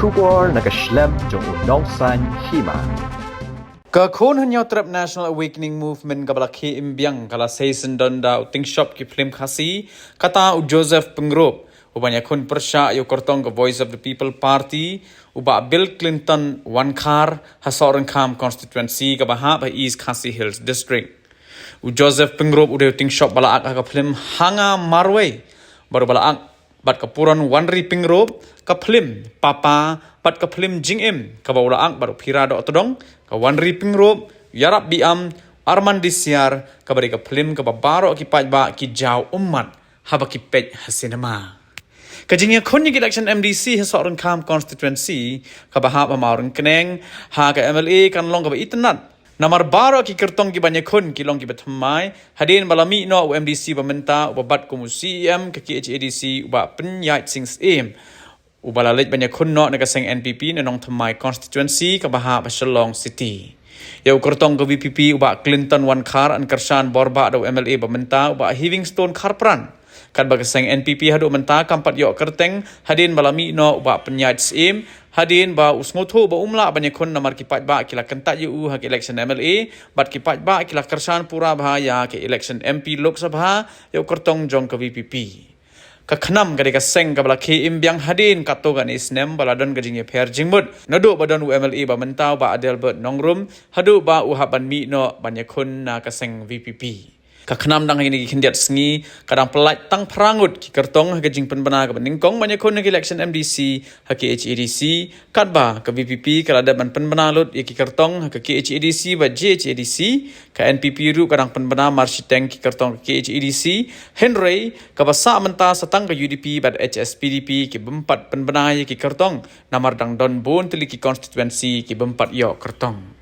Shubor nakaslem jong unongsan Hima. Kakon hanya trap National Awakening Movement kabala ke imbiang kala season donda Tyngshop ki Phlim Khasi kata Joseph Pyngrope ubanya kun Pyrshah yo Kyrtong ke Voice of the People Party uba Bill Clinton one car ha Sohryngkham constituency ka baha ba East Khasi Hills district. Joseph Pyngrope udah Tyngshop bala ak ka Phlim hanga marwe baru bala ak bat ka puran wanri Pyngrope ka Phlim papa bat ka Phlim jingim ka bawla ak baru pira do otodong ka wanri Pyngrope yarap biam arman disiar ka bari ka Phlim ka babaro ki pajba ki jaw umat haba ki pej hasinama kajingnya konnya election MDC ha Sohryngkham constituency ka bahap amaurang keneng ha ka MLA kan long ka itnat namar baro ki Kyrtong ki banyakun ki long ki batmai hadin balami no MDC bamenta ubabat ko CM ka KHADC uba penyait sings aim ubalalit banyakun no nakaseng NPP na nong thamai constituency ka bahap Shillong City ya Kyrtong ka VPP uba Clinton one car an Kershan borba do MLA bamenta uba Livingstone karpran kan bagasang NPP hadu menta kampat yok kerteng hadin balami no uba penyait sim hadin ba usngotho ba umla banyakon namar kipat ba kila kentat yu hak election MLA bat kipat ba kila Kershan pura bahaya ke election MP Lok Sabha yok Kyrtong jong ke VPP ka Khnam ka seng ka bala ke imbiang hadin kato gan isnem baladon gajing pher jingmut nadu badon MLA ba mentau ba Adelbert Nongrum hadu ba uhaban mi no banyakon na ka seng VPP ka Khnam dang ini kindiat sengi kadang pelat tang perangut ki Kyrtong ha jing penbena ka beningkong banyakon nag election MDC ha KHADC kadba ka VPP kada ban penbena lut ki Kyrtong ha KHADC ba JHADC ka NPP ru kadang penbena marsiteng ki Kyrtong KHADC Henry ka basa menta satang ka UDP bat HSPDP ki bempat penbena ki Kyrtong namar dang don bon tili ki constituency ki bempat yo Kyrtong